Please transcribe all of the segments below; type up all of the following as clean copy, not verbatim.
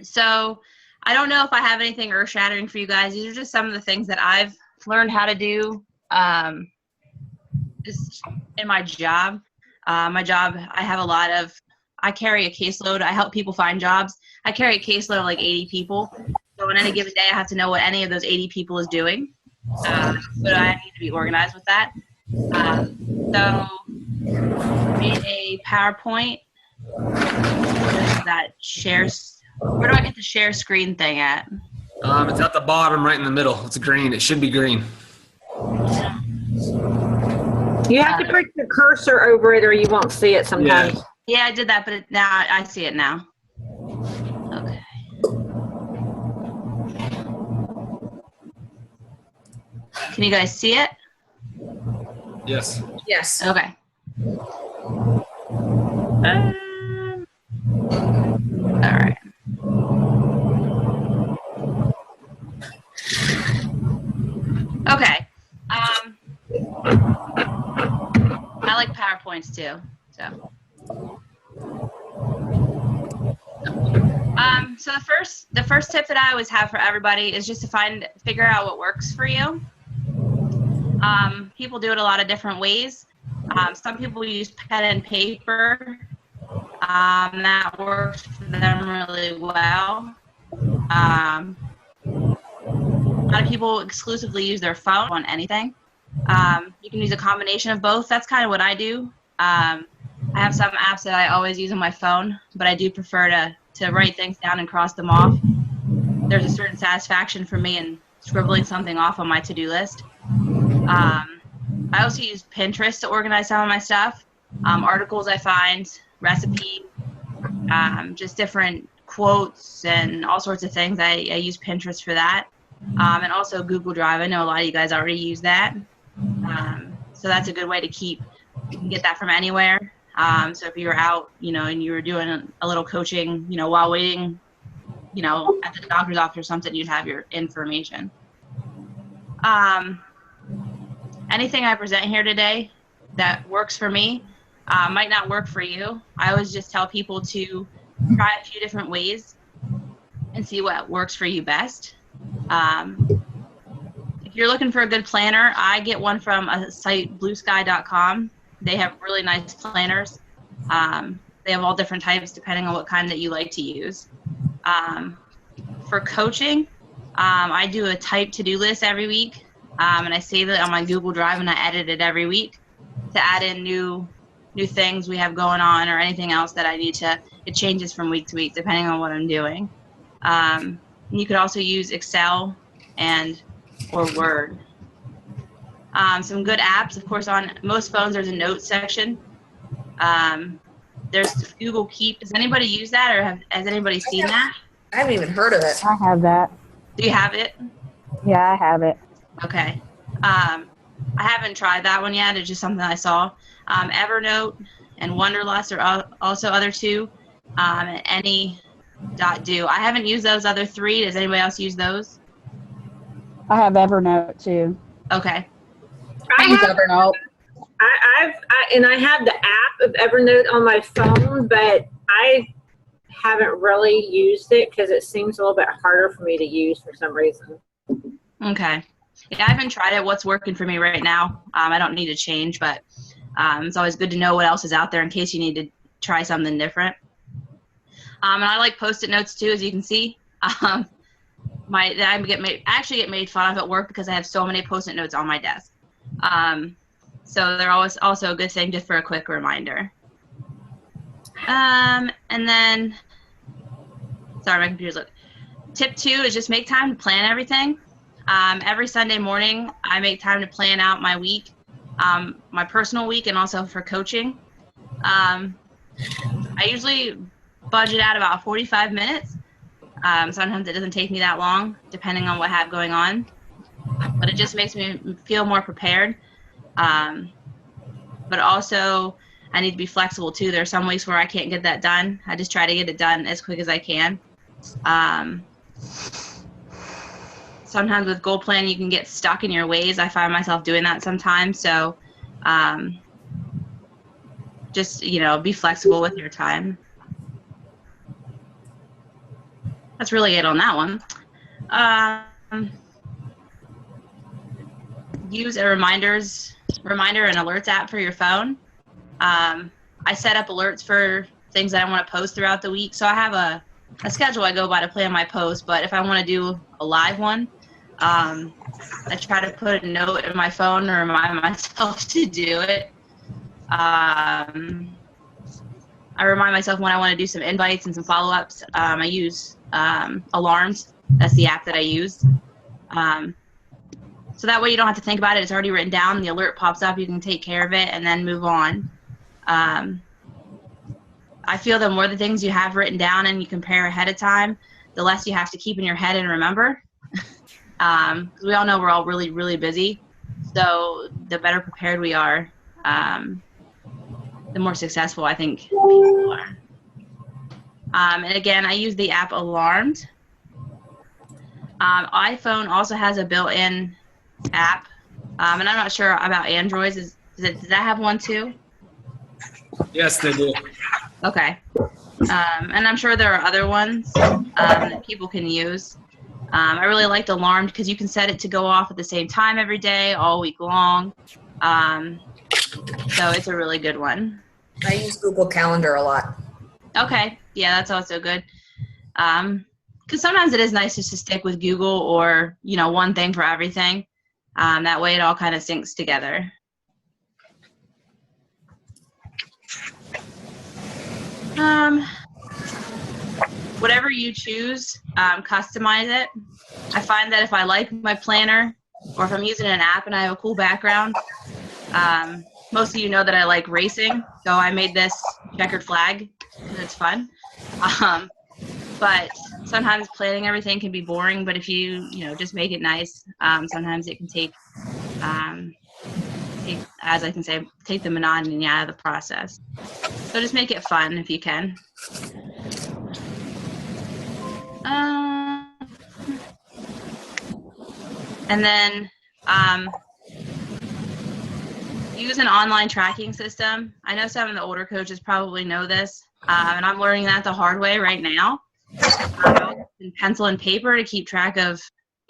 So I don't know if I have anything earth-shattering for you guys. These are just some of the things that I've learned how to do just in my job. I have I carry a caseload. I help people find jobs. I carry a caseload of like 80 people. So on any given day, I have to know what any of those 80 people is doing. So I need to be organized with that. So I made a PowerPoint that shares. Where do I get the share screen thing at? It's at the bottom, right in the middle. It's green. It should be green. You have to put your cursor over it or you won't see it sometimes. Yeah, I did that, but now I see it now. Okay. Can you guys see it? Yes. Yes. Okay. All right. Okay. I like PowerPoints too. So the first tip that I always have for everybody is just to figure out what works for you. People do it a lot of different ways. Some people use pen and paper. That works for them really well. A lot of people exclusively use their phone on anything. You can use a combination of both. That's kind of what I do. I have some apps that I always use on my phone, but I do prefer to write things down and cross them off. There's a certain satisfaction for me in scribbling something off on my to-do list. I also use Pinterest to organize some of my stuff. Articles I find, recipes, just different quotes and all sorts of things. I use Pinterest for that. And also Google Drive. I know a lot of you guys already use that. So that's a good way to you can get that from anywhere. So if you were out, and you were doing a little coaching, while waiting, at the doctor's office or something, you'd have your information. Anything I present here today that works for me might not work for you. I always just tell people to try a few different ways and see what works for you best. If you're looking for a good planner, I get one from a site, bluesky.com. They have really nice planners. They have all different types depending on what kind that you like to use. For coaching, I do a typed to-do list every week, and I save it on my Google Drive, and I edit it every week to add in new things we have going on or anything else that I need to. It changes from week to week depending on what I'm doing. You could also use Excel or Word. Some good apps, of course, on most phones there's a notes section. There's Google Keep. Does anybody use that, or has anybody seen that? I haven't even heard of it. I have that. Do you have it? Yeah, I have it. Okay. I haven't tried that one yet. It's just something I saw. Evernote and Wonderlust are also other two. And Any.do. I haven't used those other three. Does anybody else use those? I have Evernote too. Okay. I use Evernote. I have the app of Evernote on my phone, but I haven't really used it because it seems a little bit harder for me to use for some reason. Okay. Yeah, I haven't tried it. What's working for me right now? I don't need to change, but it's always good to know what else is out there in case you need to try something different. And I like Post-it notes too, as you can see. I actually get made fun of at work because I have so many Post-it notes on my desk. So they're always also a good thing just for a quick reminder. And then, sorry, my computer's looking. Tip 2 is just make time to plan everything. Every Sunday morning, I make time to plan out my week, my personal week, and also for coaching. I usually budget out about 45 minutes. Sometimes it doesn't take me that long, depending on what I have going on. But it just makes me feel more prepared. But also, I need to be flexible too. There are some weeks where I can't get that done. I just try to get it done as quick as I can. Sometimes with goal planning, you can get stuck in your ways. I find myself doing that sometimes. So just, be flexible with your time. that's really it on that one. Use a reminder and alerts app for your phone. I set up alerts for things that I want to post throughout the week. So I have a schedule I go by to plan my posts, but if I want to do a live one, I try to put a note in my phone to remind myself to do it. I remind myself when I want to do some invites and some follow-ups. I use Alarms. That's the app that I use. So that way you don't have to think about it. It's already written down. The alert pops up. You can take care of it and then move on. I feel the more the things you have written down and you compare ahead of time, the less you have to keep in your head and remember. Because we all know we're all really, really busy. So the better prepared we are, the more successful I think people are. And again, I use the app Alarmed. iPhone also has a built-in app, and I'm not sure about Androids. Does that have one too? Yes, they do. Okay. And I'm sure there are other ones that people can use. I really liked Alarmed because you can set it to go off at the same time every day, all week long. So it's a really good one. I use Google Calendar a lot. Okay. Yeah, that's also good. Because sometimes it is nice just to stick with Google or, one thing for everything. That way it all kind of syncs together. Whatever you choose, customize it. I find that if I like my planner or if I'm using an app and I have a cool background, most of you know that I like racing, so I made this checkered flag because it's fun. But sometimes planning everything can be boring, but if you just make it nice, sometimes it can take as I can say, take the monotony out of the process. So just make it fun if you can. And then use an online tracking system. I know some of the older coaches probably know this, and I'm learning that the hard way right now. In pencil and paper to keep track of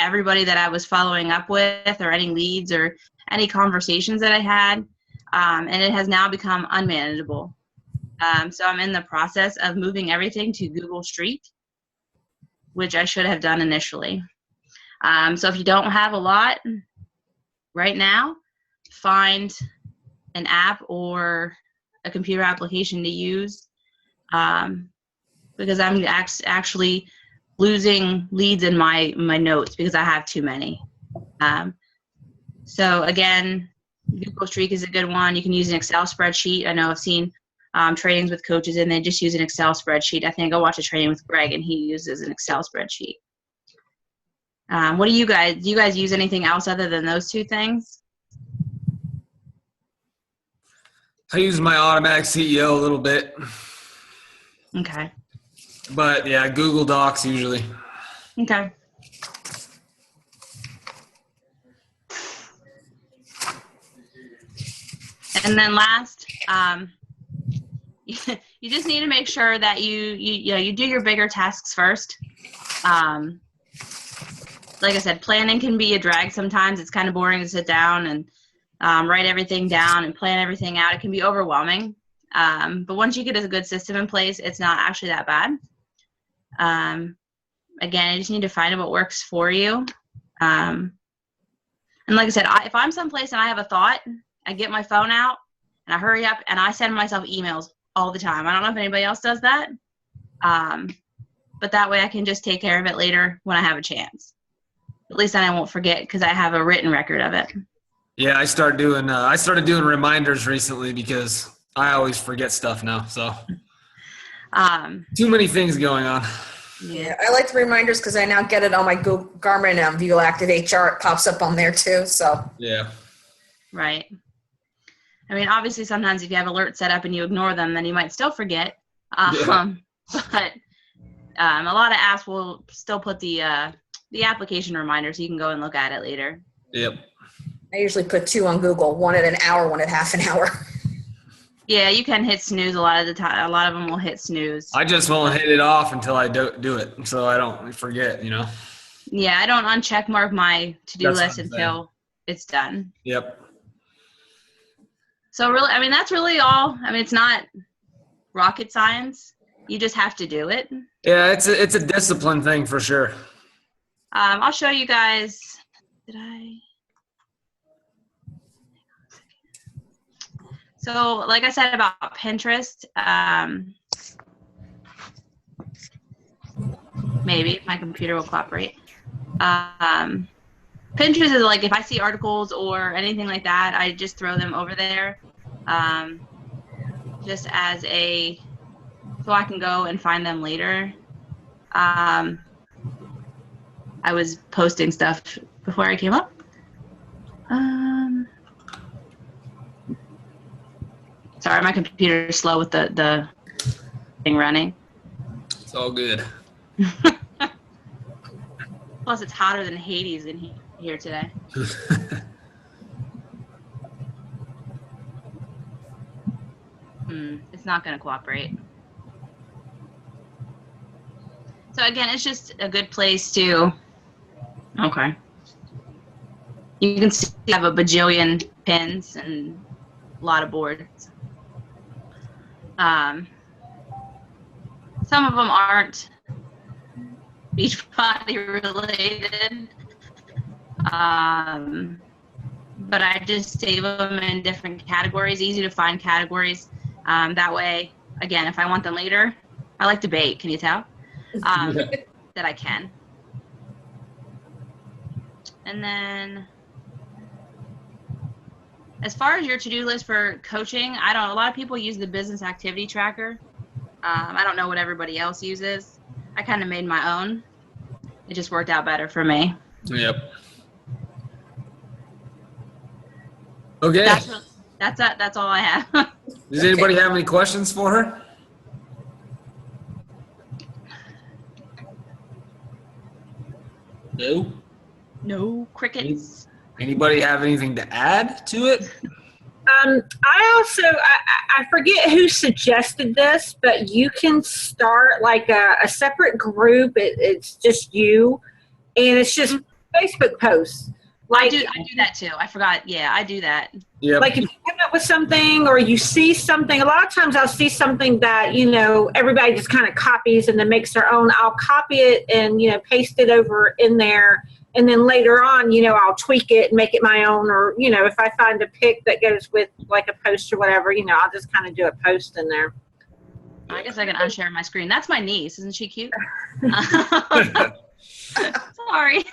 everybody that I was following up with or any leads or any conversations that I had, and it has now become unmanageable. So I'm in the process of moving everything to Google Street, which I should have done initially. So if you don't have a lot right now, find an app or a computer application to use, because I'm actually losing leads in my notes because I have too many. So again, Google Streak is a good one. You can use an Excel spreadsheet. I know I've seen trainings with coaches and they just use an Excel spreadsheet. I think I watched a training with Greg and he uses an Excel spreadsheet. What do you guys use anything else other than those two things? I use my automatic CEO a little bit. Okay. But yeah, Google Docs usually. Okay. And then last, you just need to make sure that you do your bigger tasks first. Like I said, planning can be a drag sometimes. It's kind of boring to sit down and write everything down and plan everything out. It can be overwhelming. But once you get a good system in place, it's not actually that bad. Again, you just need to find out what works for you. And like I said, if I'm someplace and I have a thought, I get my phone out and I hurry up and I send myself emails all the time. I don't know if anybody else does that. But that way I can just take care of it later when I have a chance. At least then I won't forget because I have a written record of it. Yeah, I started doing reminders recently because I always forget stuff now. So too many things going on. Yeah, I like the reminders because I now get it on my Garmin View Active HR. It pops up on there too. So yeah. Right. I mean, obviously, sometimes if you have alerts set up and you ignore them, then you might still forget. But a lot of apps will still put the application reminder so you can go and look at it later. Yep. I usually put 2 on Google, one at an hour, one at half an hour. Yeah, you can hit snooze a lot of the time. A lot of them will hit snooze. I just won't hit it off until I do it, so I don't forget, you know. Yeah, I don't uncheck mark my to-do That's what list I'm until it's done. Yep. So really, I mean, that's really all. I mean, it's not rocket science. You just have to do it. Yeah, it's a discipline thing for sure. I'll show you guys. Did I? So, like I said about Pinterest, maybe if my computer will cooperate. Pinterest is like if I see articles or anything like that, I just throw them over there, just as so I can go and find them later. I was posting stuff before I came up. Sorry, my computer is slow with the thing running. It's all good. Plus, it's hotter than Hades in here today. It's not going to cooperate. So again, it's just a good place to. Okay. You can see I have a bajillion pins and a lot of boards. Some of them aren't Beachbody related, but I just save them in different categories, easy to find categories. That way, again, if I want them later, I like to bake, can you tell? That I can. And then as far as your to-do list for coaching, a lot of people use the business activity tracker. I don't know what everybody else uses. I kind of made my own. It just worked out better for me. Yep. Okay. That's all I have. Does anybody have any questions for her? No. No crickets. Anybody have anything to add to it? I forget who suggested this, but you can start like a separate group. It's just you, and it's just Facebook posts. Like, I do that too. I forgot. Yeah, I do that. Yep. Like if you come up with something or you see something, a lot of times I'll see something that, everybody just kind of copies and then makes their own. I'll copy it and, paste it over in there. And then later on, I'll tweak it and make it my own. Or, if I find a pic that goes with like a post or whatever, I'll just kind of do a post in there. I guess I can unshare my screen. That's my niece. Isn't she cute? Sorry.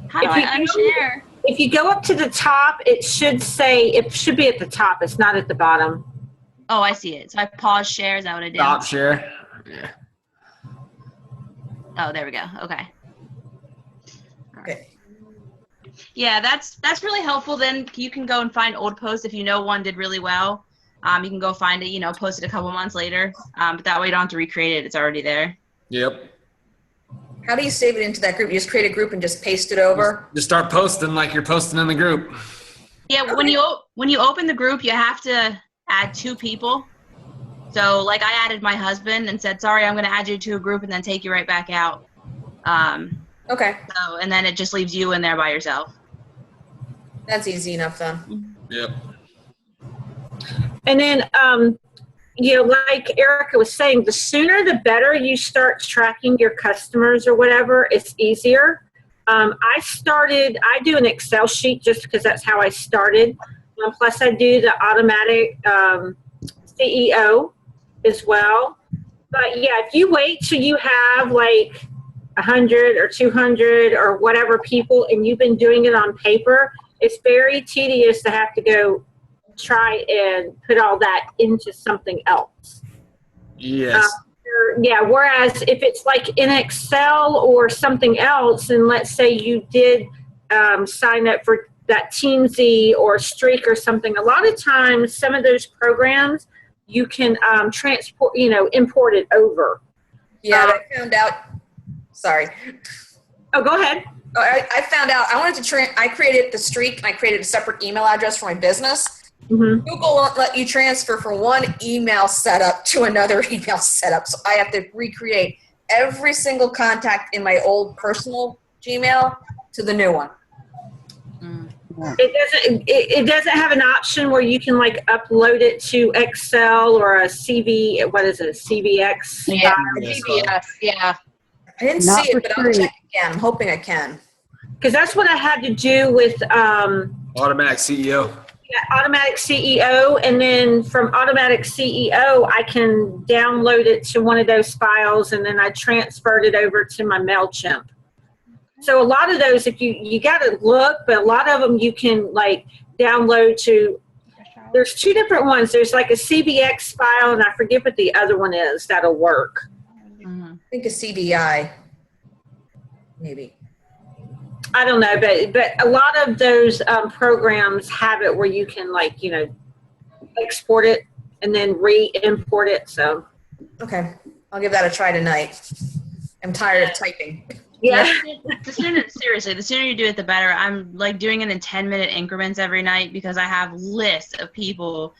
How do I unshare? If you go up to the top, it should be at the top. It's not at the bottom. Oh, I see it. So I pause share. Is that what I did? Stop share. Yeah. Oh, there we go. Okay. Okay. Yeah, that's really helpful. Then you can go and find old posts if you know one did really well. You can go find it, post it a couple months later. But that way you don't have to recreate it. It's already there. Yep. How do you save it into that group? You just create a group and just paste it over? Just start posting like you're posting in the group. Yeah, okay. When you open the group, you have to add 2 people. So, like, I added my husband and said, sorry, I'm going to add you to a group and then take you right back out. Okay. So, and then it just leaves you in there by yourself. That's easy enough then. Yep. And then, like Erica was saying, the sooner the better you start tracking your customers or whatever, it's easier. I do an Excel sheet just because that's how I started. Plus I do the automatic CEO as well. But yeah, if you wait till you have like 100 or 200 or whatever people and you've been doing it on paper, it's very tedious to have to go try and put all that into something else. Yes. Whereas if it's like in Excel or something else, and let's say you did sign up for that Teamsy or Streak or something, a lot of times some of those programs you can import it over. Yeah, I found out. Sorry. Oh, go ahead. I found out I wanted to I created the Streak and I created a separate email address for my business. Mm-hmm. Google won't let you transfer from one email setup to another email setup. So I have to recreate every single contact in my old personal Gmail to the new one. It doesn't have an option where you can like upload it to Excel or a CVX. Yeah, CVS, yeah. I didn't Not see for it, but I'll free. check again. I'm hoping I can. Because that's what I had to do with automatic CEO. Automatic CEO, and then from Automatic CEO, I can download it to one of those files, and then I transferred it over to my MailChimp. So a lot of those, if you got to look, but a lot of them you can like download to. There's two different ones. There's like a CVX file, and I forget what the other one is that'll work. I think a CDI, maybe. I don't know, but a lot of those programs have it where you can like, export it and then re-import it. So. Okay, I'll give that a try tonight. I'm tired of typing. Yeah. The sooner you do it, the better. I'm like doing it in 10-minute increments every night because I have lists of people,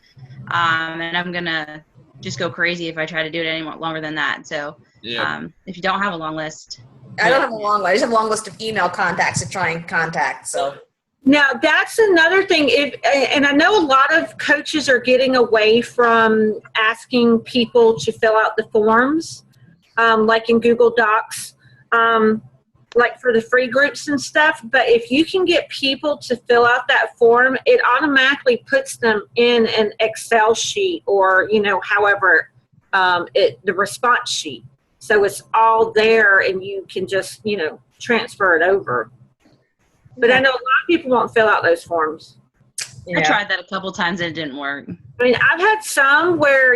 and I'm gonna just go crazy if I try to do it any more longer than that. So, if you don't have a long list, I don't have a long list. I just have a long list of email contacts to try and contact. So now that's another thing. And I know a lot of coaches are getting away from asking people to fill out the forms, like in Google Docs. Like for the free groups and stuff, but if you can get people to fill out that form, it automatically puts them in an Excel sheet or, however, the response sheet. So it's all there and you can just, transfer it over. But I know a lot of people won't fill out those forms. I tried that a couple times and it didn't work. I mean, I've had some where,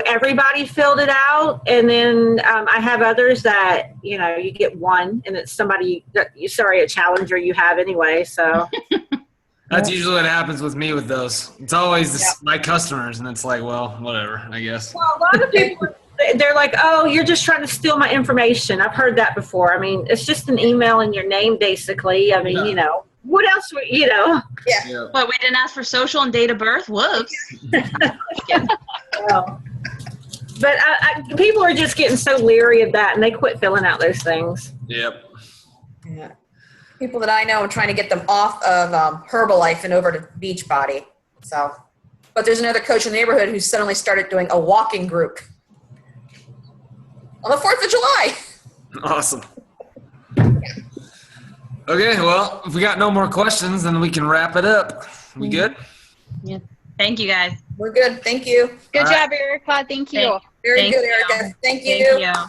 everybody filled it out, and then I have others that, you get one, and it's somebody, a challenger you have anyway, so. That's usually what happens with me with those. It's always my customers, and it's like, well, whatever, I guess. Well, a lot of people, they're like, oh, you're just trying to steal my information. I've heard that before. I mean, it's just an email in your name, basically. I mean, what else, Yeah. But we didn't ask for social and date of birth? Whoops. Well, but people are just getting so leery of that, and they quit filling out those things. Yep. Yeah. People that I know, I'm trying to get them off of Herbalife and over to Beachbody. So, but there's another coach in the neighborhood who suddenly started doing a walking group on the 4th of July. Awesome. Okay, well, if we got no more questions, then we can wrap it up. We good? Yeah. Thank you, guys. We're good. Thank you. Good job, Erica. Thank you. Very Thank good, you. Erica. Thank you. Thank you.